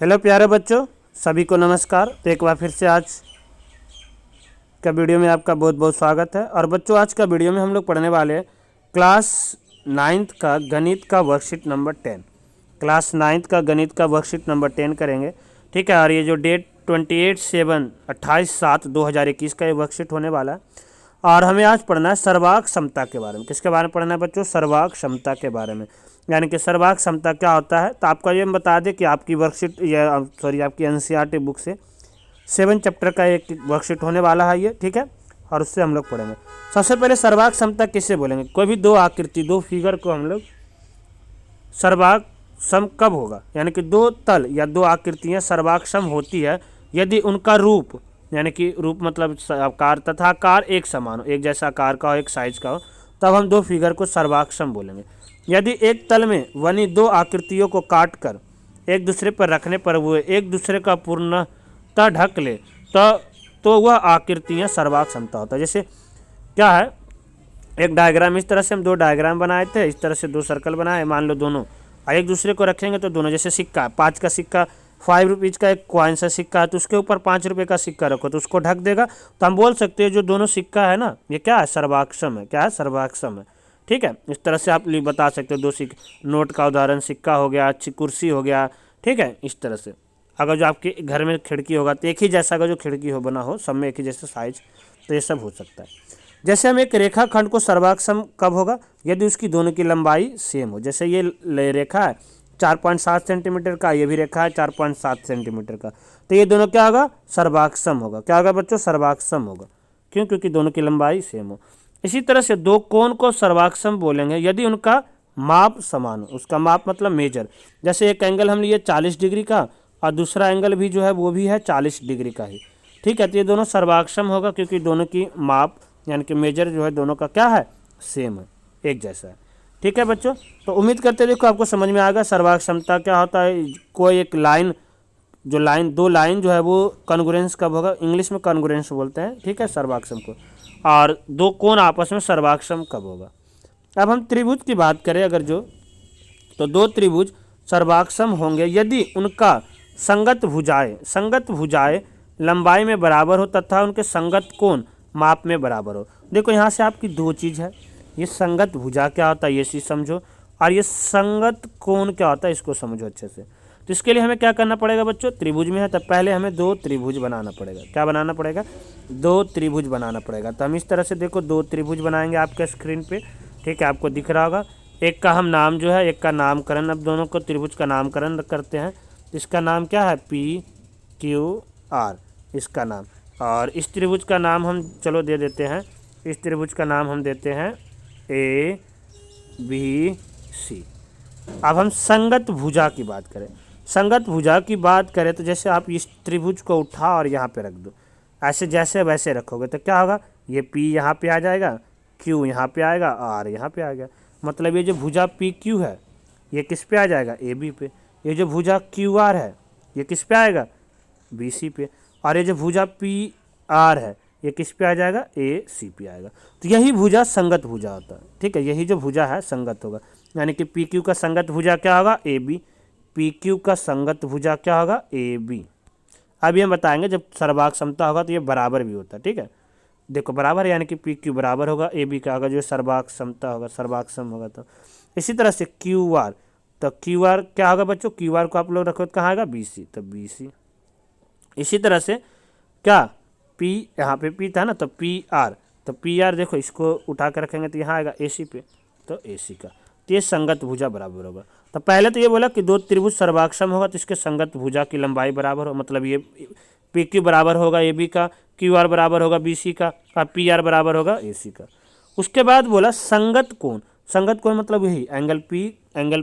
Hello प्यारे बच्चों, सभी को नमस्कार। तो एक बार फिर से आज का वीडियो में आपका बहुत बहुत स्वागत है। और बच्चों, आज का वीडियो में हम लोग पढ़ने वाले हैं क्लास 9th का गणित का वर्कशीट नंबर 10। क्लास 9th का गणित का वर्कशीट नंबर 10 करेंगे, ठीक है। और ये जो डेट 28/7/2021 का ये वर्कशीट होने वाला है। और हमें आज पढ़ना है सर्वांग समता के बारे में। किसके बारे में पढ़ना है बच्चों? सर्वांग समता के बारे में। यानी कि सर्वांग समता क्या होता है। तो आपका ये बता दें कि आपकी वर्कशीट या आपकी एनसीईआरटी बुक से 7 चैप्टर का एक वर्कशीट होने वाला है ये, ठीक है। और उससे हम लोग पढ़ेंगे। सबसे पहले सर्वांग समता किससे बोलेंगे? कोई भी दो आकृति, दो फिगर को हम लोग सर्वांग सम कब होगा, यानी कि दो तल या दो आकृतियां सर्वांग सम होती है यदि उनका रूप, यानी कि रूप मतलब आकार तथा आकार एक समान हो, एक जैसा आकार का हो, एक साइज का हो, तब हम दो फिगर को सर्वांग सम बोलेंगे। यदि एक तल में बनी दो आकृतियों को काट कर एक दूसरे पर रखने पर वो एक दूसरे का पूर्णतः ढक ले तो वह आकृतियां सर्वांग समता होता है। जैसे क्या है, एक डायग्राम, इस तरह से हम दो डायग्राम बनाए थे, इस तरह से दो सर्कल बनाए, मान लो दोनों एक दूसरे को रखेंगे तो दोनों, जैसे सिक्का 5 का सिक्का, 5 रुपीज़ का एक कॉइन सा सिक्का है, तो उसके ऊपर 5 रुपये का सिक्का रखो तो उसको ढक देगा। तो हम बोल सकते हैं जो दोनों सिक्का है ना, ये क्या है? सर्वांग सम है। क्या है? सर्वांग सम है, ठीक है। इस तरह से आप बता सकते हो दो नोट का उदाहरण सिक्का हो गया, अच्छी कुर्सी हो गया, ठीक है। इस तरह से अगर जो आपके घर में खिड़की होगा तो एक ही जैसा अगर जो खिड़की हो बना हो, सब में एक ही जैसा साइज, तो ये सब हो सकता है। जैसे हम एक रेखाखंड को सर्वांग सम कब होगा? यदि उसकी दोनों की लंबाई सेम हो। जैसे ये रेखा है 4.7 सेंटीमीटर का, ये भी रेखा है 4.7 सेंटीमीटर का, तो ये दोनों क्या होगा? सर्वांग सम होगा। क्या होगा बच्चों? सर्वांग सम होगा। क्यों? क्योंकि दोनों की लंबाई सेम हो। इसी तरह से दो कोण को सर्वांग सम बोलेंगे यदि उनका माप समान हो। उसका माप मतलब मेजर। जैसे एक एंगल हम लिए 40 डिग्री का और दूसरा एंगल भी जो है वो भी है 40 डिग्री का ही, ठीक है। तो ये दोनों सर्वांग सम होगा क्योंकि दोनों की माप यानी कि मेजर जो है दोनों का क्या है? सेम है, एक जैसा है, ठीक है बच्चों। तो उम्मीद करते देखो आपको समझ में आ गया सर्वांग समता क्या होता है। कोई एक लाइन, जो लाइन, दो लाइन जो है वो कॉन्ग्रुएंस कब होगा? इंग्लिश में कॉन्ग्रुएंस बोलते हैं, ठीक है, सर्वांग सम को। और दो कोण आपस में सर्वांग सम कब होगा? अब हम त्रिभुज की बात करें अगर जो, तो दो त्रिभुज सर्वांग सम होंगे यदि उनका संगत भुजाएं लंबाई में बराबर हो तथा उनके संगत कोण माप में बराबर हो। देखो यहाँ से आपकी दो चीज़ है, ये संगत भुजा क्या होता है ये चीज़ समझो, और ये संगत कोण क्या होता है इसको समझो अच्छे से। तो इसके लिए हमें क्या करना पड़ेगा बच्चों? त्रिभुज में है तब पहले हमें दो त्रिभुज बनाना पड़ेगा। क्या बनाना पड़ेगा? दो त्रिभुज बनाना पड़ेगा। तो हम इस तरह से देखो दो त्रिभुज बनाएंगे आपके स्क्रीन पे, ठीक है, आपको दिख रहा होगा। एक का हम नाम जो है, एक का नामकरण, अब दोनों को त्रिभुज का नामकरण करते हैं। इसका नाम क्या है? PQR, इसका नाम। और इस त्रिभुज का नाम हम चलो दे देते हैं, इस त्रिभुज का नाम हम देते हैं ABC। अब हम संगत भुजा की बात करें। संगत भुजा की बात करें तो जैसे आप इस त्रिभुज को उठा और यहाँ पे रख दो, ऐसे जैसे वैसे रखोगे तो क्या होगा? ये P यहाँ पे आ जाएगा, Q यहाँ पे आएगा, R यहाँ पे आ गया। मतलब ये जो भुजा PQ है ये किस पे आ जाएगा? AB पे। ये जो भुजा QR है ये किस पे आएगा? BC पे। और ये जो भुजा PR है ये किस पे आ जाएगा? AC पे आएगा। तो यही भुजा संगत भुजा होता है, ठीक है। यही जो भुजा है संगत होगा, यानी कि PQ का संगत भुजा क्या होगा? AB। PQ का संगत भुजा क्या होगा? AB। अभी हम बताएंगे जब सर्वांग समता होगा तो ये बराबर भी होता है, ठीक है। देखो बराबर यानी कि PQ बराबर होगा AB का, अगर जो सर्वांग समता होगा, सर्वांग सम होगा तो। इसी तरह से QR, तो QR क्या होगा बच्चों? QR को आप लोग रखो तो कहाँ आएगा? BC, तो BC। इसी तरह से क्या P, यहाँ पे P था ना, तो PR, तो PR देखो इसको उठा कर रखेंगे तो यहाँ आएगा AC पे, तो AC का। तो ये संगत भुजा बराबर होगा। तो पहले तो ये बोला कि दो त्रिभुज सर्वांग सम होगा तो इसके संगत भुजा की लंबाई बराबर हो, मतलब ये PQ बराबर होगा AB का, QR बराबर होगा BC का, और PR बराबर होगा AC का। उसके बाद बोला संगत कोण। संगत कोण मतलब यही एंगल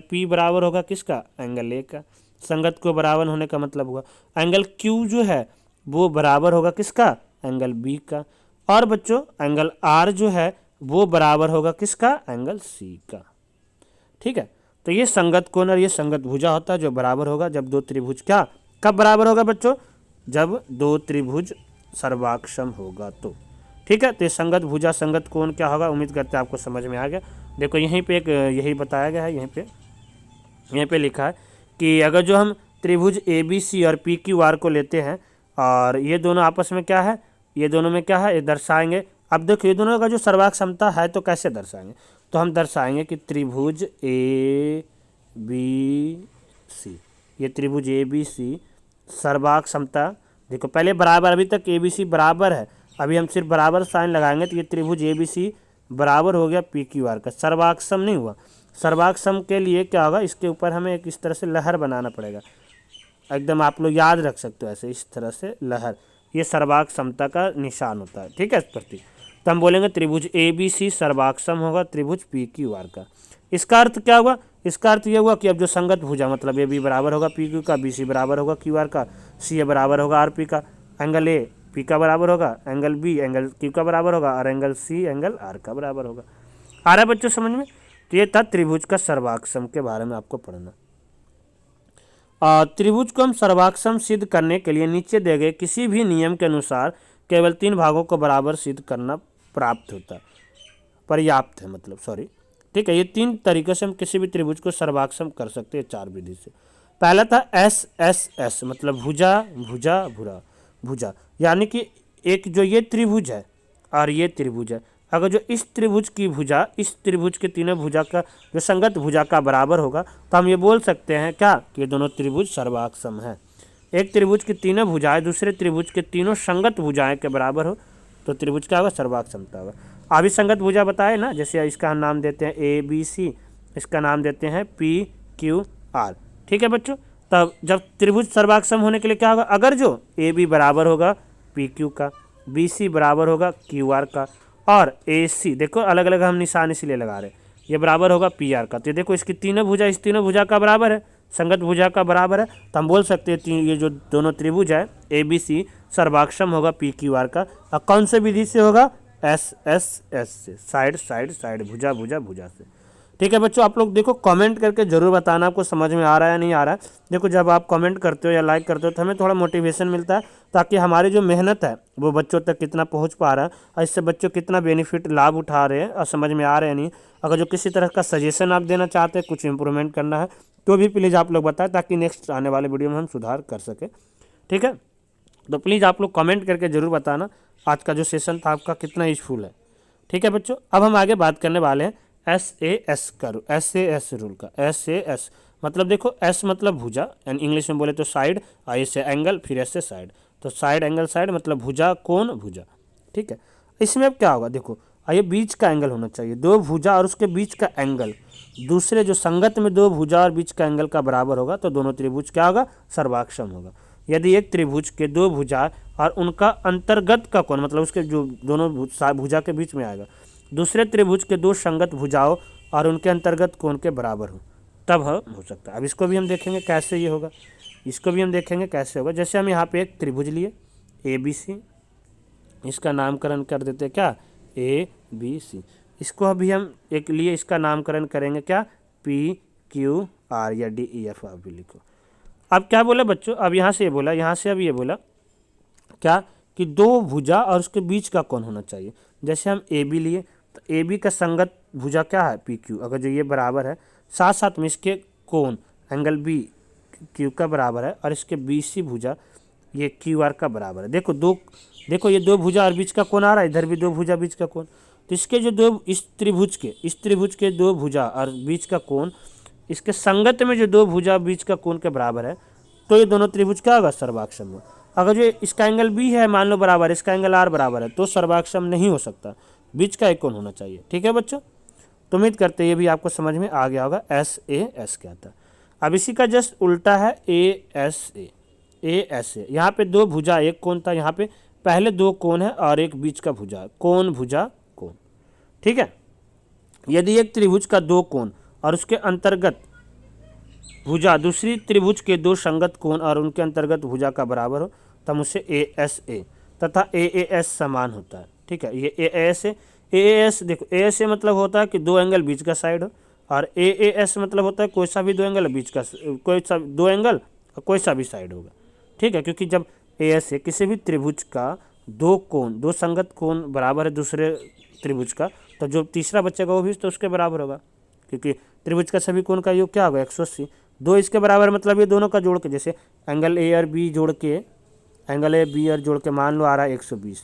P बराबर होगा किसका? एंगल A का। संगत को बराबर होने का मतलब हुआ एंगल Q जो है वो बराबर होगा किसका? एंगल B का। और बच्चों एंगल R जो है वो बराबर होगा किसका? एंगल C का, ठीक है। तो ये संगत कोण और ये संगत भुजा होता है जो बराबर होगा जब दो त्रिभुज क्या, कब बराबर होगा बच्चों? जब दो त्रिभुज सर्वांग सम होगा तो, ठीक है। तो ये संगत भुजा संगत कोण क्या होगा? उम्मीद करते हैं आपको समझ में आ गया। देखो यहीं पे एक यही बताया गया है, यहीं पे लिखा है कि अगर जो हम त्रिभुज ए बी सी और पी क्यू आर को लेते हैं और ये दोनों आपस में क्या है, ये दोनों में क्या है, ये दर्शाएंगे। अब देखो ये दोनों का जो सर्वाक समता है तो कैसे दर्शाएंगे, तो हम दर्शाएंगे कि त्रिभुज ए बी सी, ये त्रिभुज ए बी सी सर्वाक समता, देखो पहले बराबर, अभी तक ए बी सी बराबर है, अभी हम सिर्फ बराबर साइन लगाएंगे तो ये त्रिभुज ए बी सी बराबर हो गया पी क्यू आर का। सर्वाक सम नहीं हुआ, सर्वाक सम के लिए क्या होगा, इसके ऊपर हमें एक इस तरह से लहर बनाना पड़ेगा, एकदम आप लोग याद रख सकते हो ऐसे, इस तरह से लहर, ये सर्वाक समता का निशान होता है, ठीक है इस प्रतीक। तो हम बोलेंगे त्रिभुज ए बी सी सर्वाक सम होगा त्रिभुज पी क्यू आर का। इसका अर्थ क्या हुआ, इसका अर्थ ये हुआ कि अब जो संगत भुजा मतलब ए बी बराबर होगा पी क्यू का, बी सी बराबर होगा क्यू आर का, सी ए बराबर होगा आर पी का, एंगल ए पी का बराबर होगा, एंगल बी एंगल क्यू का बराबर होगा और एंगल सी एंगल आर का बराबर होगा। आ रहा है बच्चों समझ में। तो ये था त्रिभुज का सर्वाक सम के बारे में आपको पढ़ना। त्रिभुज को हम सर्वाक्षम सिद्ध करने के लिए नीचे दिए गए किसी भी नियम के अनुसार केवल 3 भागों को बराबर सिद्ध करना प्राप्त होता है, पर्याप्त है मतलब, सॉरी, ठीक है। ये 3 तरीक़ों से हम किसी भी त्रिभुज को सर्वाक्षम कर सकते हैं 4 विधि से। पहला था एस एस एस मतलब भुजा भुजा भुरा भुजा, यानी कि एक जो ये त्रिभुज है और ये त्रिभुज है, अगर जो इस त्रिभुज की भुजा इस त्रिभुज के तीनों भुजा का जो संगत भुजा का बराबर होगा तो हम ये बोल सकते हैं क्या कि ये दोनों त्रिभुज सर्वाक्षम है। एक त्रिभुज की तीनों भुजाएं दूसरे त्रिभुज के तीनों संगत भुजाएं के बराबर हो तो त्रिभुज क्या होगा, सर्वाक्षमता होगा। अभी संगत भुजा बताए ना, जैसे इसका हम नाम देते हैं ए बी सी, इसका नाम देते हैं पी क्यू आर, ठीक है बच्चों। तब जब त्रिभुज सर्वाक्षम होने के लिए क्या होगा, अगर जो ए बी बराबर होगा पी क्यू का, बी सी बराबर होगा क्यू आर का और ए सी, देखो अलग अलग हम निशान इसलिए लगा रहे हैं, ये बराबर होगा पी आर का। तो देखो इसकी तीनों भुजा इस तीनों भुजा का बराबर है, संगत भुजा का बराबर है, तो हम बोल सकते हैं ये जो दोनों त्रिभुज है ए बी सी सर्वाक्षम होगा पी क्यू आर का। और कौन से विधि से होगा, एस एस एस से, साइड साइड साइड, भुजा भुजा भुजा से, ठीक है बच्चों। आप लोग देखो कमेंट करके जरूर बताना आपको समझ में आ रहा है या नहीं आ रहा है। देखो जब आप कमेंट करते हो या लाइक करते हो तो हमें थोड़ा मोटिवेशन मिलता है, ताकि हमारी जो मेहनत है वो बच्चों तक कितना पहुंच पा रहा है और इससे बच्चों कितना बेनिफिट लाभ उठा रहे हैं और समझ में आ रहे हैं नहीं। अगर जो किसी तरह का सजेशन आप देना चाहते हैं, कुछ इंप्रूवमेंट करना है तो भी प्लीज़ आप लोग बताएं, ताकि नेक्स्ट आने वाले वीडियो में हम सुधार कर सकें, ठीक है। तो प्लीज़ आप लोग कमेंट करके ज़रूर बताना आज का जो सेशन था आपका कितना यूजफुल है, ठीक है बच्चों। अब हम आगे बात करने वाले हैं एस ए एस का, एस ए एस रूल का। एस ए एस मतलब देखो, एस मतलब भुजा एंड इंग्लिश में बोले तो साइड, और एस से एंगल, फिर एस से साइड, तो साइड एंगल साइड मतलब भुजा कोण भुजा, ठीक है। इसमें अब क्या होगा, देखो ये बीच का एंगल होना चाहिए, दो भुजा और उसके बीच का एंगल दूसरे जो संगत में दो भुजा और बीच का एंगल का बराबर होगा तो दोनों त्रिभुज क्या होगा, सर्वाक्षम होगा। यदि एक त्रिभुज के दो भुजा और उनका अंतर्गत का कोण मतलब उसके जो दोनों भुजा के बीच में आएगा दूसरे त्रिभुज के दो संगत भुजाओं और उनके अंतर्गत कोण के बराबर हो, तब हो सकता है। अब इसको भी हम देखेंगे कैसे ये होगा, इसको भी हम देखेंगे कैसे होगा। जैसे हम यहाँ पे एक त्रिभुज लिए ए बी सी, इसका नामकरण कर देते हैं क्या, ए बी सी। इसको अभी हम एक लिए, इसका नामकरण करेंगे क्या, पी क्यू आर या डी ई एफ, आप भी लिखो। अब क्या बोला बच्चों, अब यहाँ से ये बोला, यहाँ से अब ये बोला क्या कि दो भुजा और उसके बीच का कोण होना चाहिए। जैसे हम ए बी लिए तो ए बी का संगत भुजा क्या है, पी क्यू, अगर जो ये बराबर है साथ साथ में इसके कोण एंगल बी क्यू का बराबर है और इसके बी सी भुजा ये क्यू आर का बराबर है। देखो ये दो भुजा और बीच का कोण आ रहा है, इधर भी दो भुजा बीच का कोण, तो इसके जो दो इस त्रिभुज के दो भुजा और बीच का कोण इसके संगत में जो दो भुजा बीच का कोण के बराबर है तो ये दोनों त्रिभुज क्या होगा, सर्वाक्षम होगा। अगर जो इसका एंगल बी है मान लो बराबर, इसका एंगल आर बराबर है तो सर्वाक्षम नहीं हो सकता, बीच का एक कोण होना चाहिए, ठीक है बच्चों। तो उम्मीद करते ये भी आपको समझ में आ गया होगा एस ए एस क्या था। अब इसी का जस्ट उल्टा है ए एस ए। यहाँ पे दो भुजा एक कोण था, यहाँ पे पहले दो कोण है और एक बीच का भुजा, कोण भुजा कोण, ठीक है। यदि एक त्रिभुज का दो कोण और उसके अंतर्गत भुजा दूसरी त्रिभुज के दो संगत कोण और उनके अंतर्गत भुजा का बराबर हो तब उसे ए एस ए तथा ए एस समान होता है, ठीक है। ये ए एस है, ए एस देखो, ए एस मतलब होता है कि दो एंगल बीच का साइड हो, और ए एस मतलब होता है कोई सा भी दो एंगल बीच का, कोई सा दो एंगल कोई सा भी साइड होगा, ठीक है। क्योंकि जब ए एस है किसी भी त्रिभुज का दो कोण दो संगत कोण बराबर है दूसरे त्रिभुज का, तो जो तीसरा बचेगा वो भी तो उसके बराबर होगा, क्योंकि त्रिभुज का सभी कोण का योग क्या होगा, 180। दो इसके बराबर मतलब ये दोनों का जोड़ के, जैसे एंगल ए और बी जोड़ के, एंगल ए बी और जोड़ के मान लो आ रहा है 120,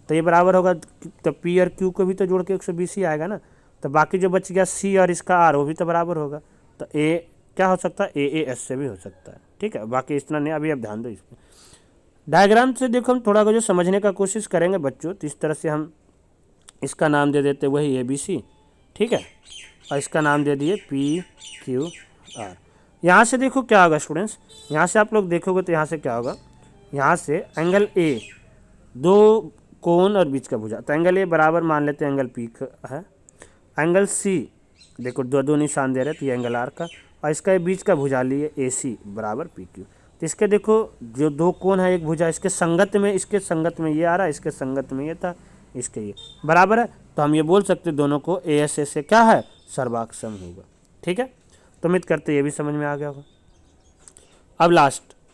तो ये बराबर होगा, तो पी और क्यू को भी तो जोड़ के 120 ही आएगा ना। तो बाकी जो बच गया सी और इसका आर, वो भी तो बराबर होगा। तो ए क्या हो सकता है, ए एस से भी हो सकता है। ठीक है, बाकी इतना नहीं, अभी आप ध्यान दो इस पर। डायग्राम से देखो हम थोड़ा जो समझने का कोशिश करेंगे बच्चों, तो इस तरह से हम इसका नाम दे देते वही ए बी सी, ठीक है, और इसका नाम दे दिए पी क्यू आर। यहाँ से देखो क्या होगा स्टूडेंट्स, यहाँ से आप लोग देखोगे तो यहाँ से क्या होगा, यहाँ से एंगल ए, दो कोण और बीच का भुजा, तो एंगल ए बराबर मान लेते हैं एंगल पी है, एंगल सी देखो दो दो निशान दे रहे तो ये एंगल आर का, और इसका बीच का भुजा लिए ए सी बराबर पी क्यू। तो इसके देखो जो दो कोण है एक भुजा इसके संगत में, इसके संगत में ये आ रहा है, इसके संगत में ये था, इसके ये बराबर है, तो हम ये बोल सकते दोनों को ए एस ए से क्या है, सर्वाक्षम होगा। ठीक है, तो उम्मीद करते ये भी समझ में आ गया होगा। अब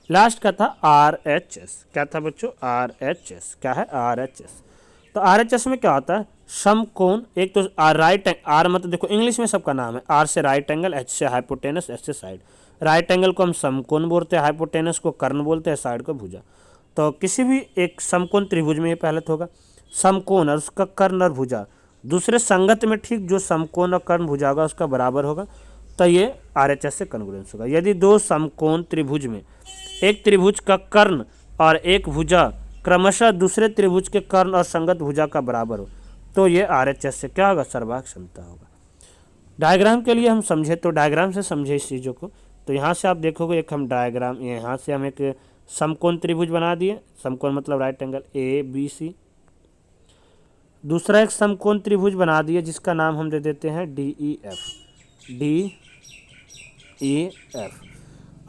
लास्ट का था आर एच एस, क्या था बच्चों, आर एच एस, क्या है आर एच एस। तो आर एच एस में क्या होता है, समकोण, एक तो राइट, आर मतलब देखो इंग्लिश में सबका नाम है, आर से राइट एंगल, एच से हाइपोटेनस, एस से साइड। राइट एंगल को हम समकोण बोलते हैं, हाइपोटेनस को कर्ण बोलते हैं, साइड को भुजा। तो किसी भी एक समकोण त्रिभुज में ये पहले तो होगा समकोण और उसका कर्ण और भुजा दूसरे संगत में, ठीक जो समकोण और कर्ण भुजा होगा उसका बराबर होगा, तो ये आर एच एस से कॉन्ग्रुएंस होगा। यदि दो समकोण त्रिभुज में एक त्रिभुज का कर्ण और एक भुजा क्रमशः दूसरे त्रिभुज के कर्ण और संगत भुजा का बराबर हो, तो ये आर एच एस से क्या होगा, सर्वाक्षमता होगा। डायग्राम के लिए हम समझे तो डायग्राम से समझे इस चीज़ों को, तो यहाँ से आप देखोगे एक हम डायग्राम, यहाँ से हम एक समकोण त्रिभुज बना दिए, समकोण मतलब right angle A B C. दूसरा एक समकोण त्रिभुज बना दिए जिसका नाम हम दे देते हैं D E F, D E F.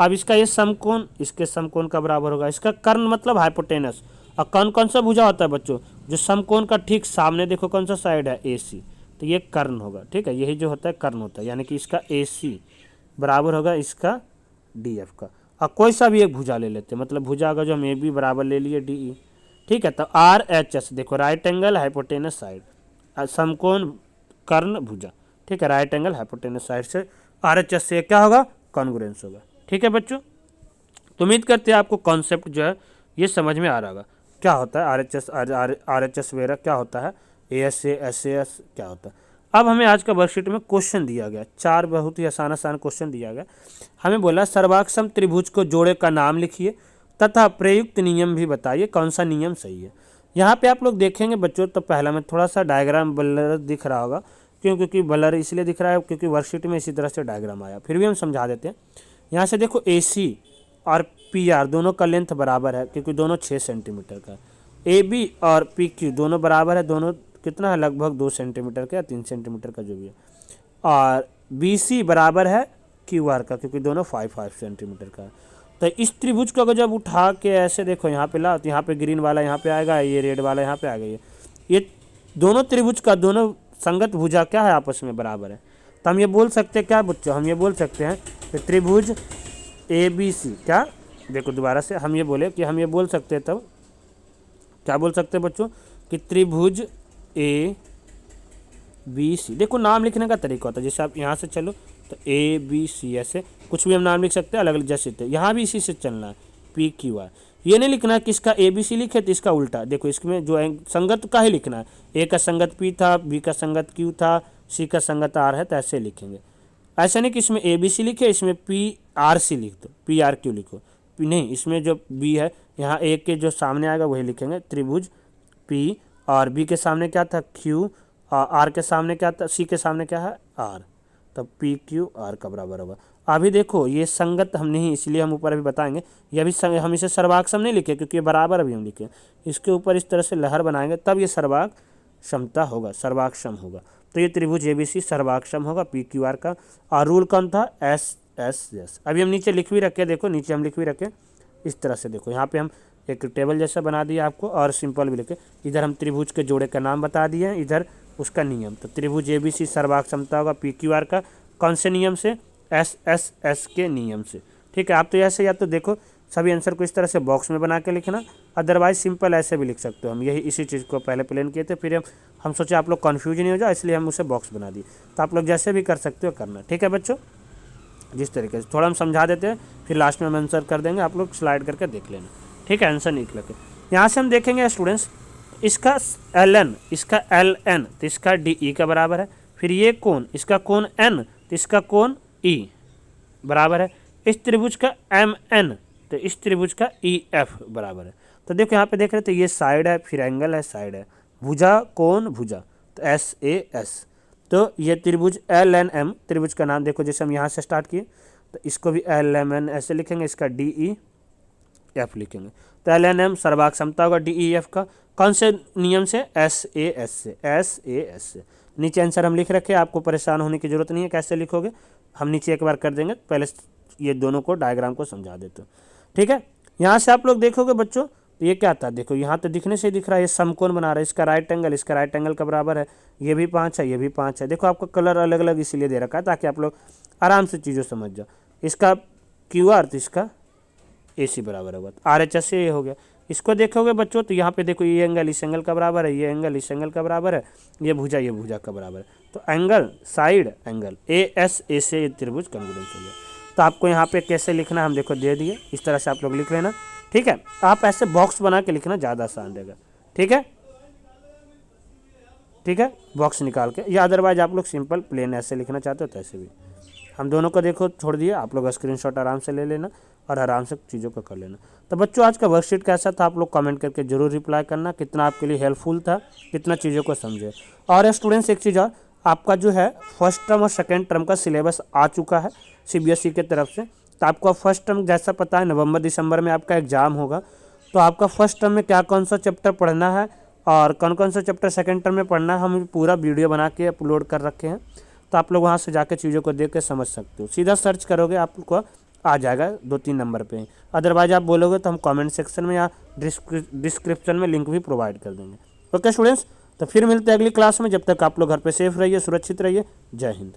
अब इसका ये समकोण इसके समकोण का बराबर होगा, इसका कर्ण मतलब हाइपोटेनस, और कौन कौन सा भुजा होता है बच्चों, जो समकोण का ठीक सामने देखो कौन सा साइड है, ए सी, तो ये कर्ण होगा। ठीक है, यही जो होता है कर्ण होता है, यानी कि इसका ए सी बराबर होगा इसका डी एफ का। और कोई सा भी एक भुजा ले लेते हैं, मतलब भुजा का जो हम ए बी बराबर ले लिए डी ई। ठीक है, तो आर एच एस देखो राइट एंगल हाइपोटेनस साइड, समकोण कर्ण भुजा। ठीक है, राइट एंगल हाइपोटेनस साइड से आर एच एस से क्या होगा, कॉन्ग्रुएंस होगा। ठीक है बच्चों, तो उम्मीद करते हैं आपको कॉन्सेप्ट जो है ये समझ में आ रहा होगा, क्या होता है आर एच एस वगैरह क्या होता है, ए एस क्या होता है। अब हमें आज का वर्कशीट में क्वेश्चन दिया गया, 4 बहुत ही आसान क्वेश्चन दिया गया। हमें बोला सर्वाक्षम त्रिभुज को जोड़े का नाम लिखिए तथा प्रयुक्त नियम भी बताइए, कौन सा नियम सही है। यहाँ पे आप लोग देखेंगे बच्चों, तो पहला में थोड़ा सा डायग्राम ब्लर दिख रहा होगा, क्योंकि ब्लर इसलिए दिख रहा है क्योंकि वर्कशीट में इसी तरह से डायग्राम आया, फिर भी हम समझा देते हैं। यहाँ से देखो ए सी और पी आर दोनों का लेंथ बराबर है, क्योंकि दोनों 6 सेंटीमीटर का है। ए बी और पी क्यू दोनों बराबर है, दोनों कितना है, लगभग 2 सेंटीमीटर का या 3 सेंटीमीटर का जो भी है। और बी सी बराबर है क्यू आर का, क्योंकि दोनों 5 सेंटीमीटर का है। तो इस त्रिभुज को अगर जब उठा के ऐसे देखो यहाँ पे लाओ, तो यहाँ पे ग्रीन वाला यहाँ पे आएगा, ये रेड वाला यहाँ पे आ गई है। ये दोनों त्रिभुज का दोनों संगत भुजा क्या है, आपस में बराबर है। तो हम ये बोल सकते हैं क्या बच्चों, हम ये बोल सकते हैं कि त्रिभुज ए बी सी, क्या देखो दोबारा से हम ये बोले कि हम ये बोल सकते हैं, तब क्या बोल सकते हैं बच्चों, कि त्रिभुज ए बी सी, देखो नाम लिखने का तरीका होता है, जैसे आप यहाँ से चलो तो ए बी सी, ऐसे कुछ भी हम नाम लिख सकते हैं अलग अलग, जैसे यहाँ भी इसी से चलना है, पी क्यू आर। ये नहीं लिखना है कि इसका ए बी सी लिखे तो इसका उल्टा, देखो इसमें जो संगत का ही लिखना है, ए का संगत पी था, बी का संगत क्यू था, सी का संगत आर है, तो ऐसे लिखेंगे। ऐसा नहीं कि इसमें ए बी सी लिखे, इसमें पी आर सी लिख दो, पी आर क्यू लिखो, नहीं, इसमें जो बी है यहाँ ए के जो सामने आएगा वही लिखेंगे, त्रिभुज पी, और बी के सामने क्या था क्यू, आर के सामने क्या था, सी के सामने क्या है आर, तब पी क्यू आर का बराबर होगा। अभी देखो ये संगत हम नहीं, इसलिए हम ऊपर अभी बताएंगे, ये अभी हम इसे सर्वाक्षम नहीं लिखे क्योंकि ये बराबर अभी हम लिखे, इसके ऊपर इस तरह से लहर बनाएंगे तब ये सर्वाक्षमता होगा, सर्वाक्षम होगा। तो ये त्रिभुज ए बी सी सर्वाक्षम होगा पी क्यू आर का। और रूल कौन था, एस एस एस। अभी हम नीचे लिख भी रखे, देखो नीचे हम लिख भी रखे इस तरह से, देखो यहाँ पे हम एक टेबल जैसा बना दिया आपको, और सिंपल भी लिखे, इधर हम त्रिभुज के जोड़े का नाम बता दिए, इधर उसका नियम। तो त्रिभुज ए बी सी सर्वाक्षमता होगा पी क्यू आर का, कौन से नियम से, एस एस एस के नियम से। ठीक है, आप तो ऐसे या तो देखो सभी आंसर को इस तरह से बॉक्स में बना के लिखना, अदरवाइज सिंपल ऐसे भी लिख सकते हो। हम यही इसी चीज़ को पहले प्लान किए थे, फिर हम सोचे आप लोग कन्फ्यूज नहीं हो जाए, इसलिए हम उसे बॉक्स बना दिए। तो आप लोग जैसे भी कर सकते हो करना। ठीक है बच्चों, जिस तरीके से, थोड़ा हम समझा देते हैं, फिर लास्ट में हम आंसर कर देंगे, आप लोग स्लाइड करके देख लेना, ठीक है, आंसर निकल के। यहाँ से हम देखेंगे स्टूडेंट्स, इसका ln, इसका ln, तो इसका DE का बराबर है। फिर ये कोण, इसका कोण n, तो इसका कोण E बराबर है। इस त्रिभुज का MN, तो इस त्रिभुज का EF बराबर है। तो देखो यहाँ पे देख रहे थे, ये साइड है, फिर एंगल है, साइड है, भुजा कोण भुजा, तो SAS। तो ये त्रिभुज LNM, त्रिभुज का नाम देखो, जैसे हम यहाँ से स्टार्ट किए, तो इसको भी LMN ऐसे लिखेंगे, इसका DEF लिखेंगे। तो LNM सर्वाक समता होगा DEF का, कौन से नियम से? SAS से, SAS से। नीचे आंसर हम लिख रखे, आपको परेशान होने की जरूरत नहीं है, कैसे लिखोगे हम नीचे एक बार कर देंगे, पहले ये दोनों को डायग्राम को समझा देते हो, ठीक है। यहाँ से आप लोग देखोगे बच्चों, तो ये क्या था, देखो यहाँ तो दिखने से दिख रहा है, ये समकोण बना रहा है, इसका राइट एंगल, इसका राइट एंगल का बराबर है, ये भी 5 है, ये भी 5 है। देखो आपका कलर अलग अलग इसीलिए दे रखा है ताकि आप लोग आराम से चीज़ों समझ जाओ। इसका QR, तो इसका AC बराबर होगा, RHS से ये हो गया। इसको देखोगे बच्चों, तो यहाँ पे देखो, ये एंगल इस एंगल का बराबर है, ये एंगल इस एंगल का बराबर है, ये भुजा का बराबर है। तो एंगल साइड एंगल ASA से ये त्रिभुज कॉन्ग्रुएंट हो गया। तो आपको यहाँ पे कैसे लिखना हम देखो दे दिए, इस तरह से आप लोग लिख लेना, ठीक है। आप ऐसे बॉक्स बना के लिखना, ज़्यादा आसान रहेगा, ठीक है, ठीक है, बॉक्स निकाल के, या अदरवाइज आप लोग सिंपल प्लेन ऐसे लिखना चाहते हो तो ऐसे भी। हम दोनों को देखो छोड़ दिए, आप लोग स्क्रीनशॉट आराम से ले लेना और आराम से चीज़ों को कर लेना। तो बच्चों आज का वर्कशीट कैसा था, आप लोग कमेंट करके जरूर रिप्लाई करना, कितना आपके लिए हेल्पफुल था, कितना चीज़ों को समझे। और स्टूडेंट्स एक चीज़ और, आपका जो है फर्स्ट टर्म और सेकेंड टर्म का सिलेबस आ चुका है CBSE के तरफ से। तो आपको फर्स्ट टर्म जैसा पता है नवंबर दिसंबर में आपका एग्जाम होगा, तो आपका फर्स्ट टर्म में क्या कौन सा चैप्टर पढ़ना है और कौन कौन सा चैप्टर सेकंड टर्म में पढ़ना है, हम पूरा वीडियो बना के अपलोड कर रखे हैं। तो आप लोग वहाँ से जाकर चीज़ों को देख के समझ सकते हो, सीधा सर्च करोगे आपको आ जाएगा 2-3 नंबर पे। अदरवाइज आप बोलोगे तो हम कमेंट सेक्शन में या डिस्क्रिप्शन में लिंक भी प्रोवाइड कर देंगे। ओके स्टूडेंट्स, तो फिर मिलते हैं अगली क्लास में, जब तक आप लोग घर पे सेफ रहिए, सुरक्षित रहिए। जय हिंद।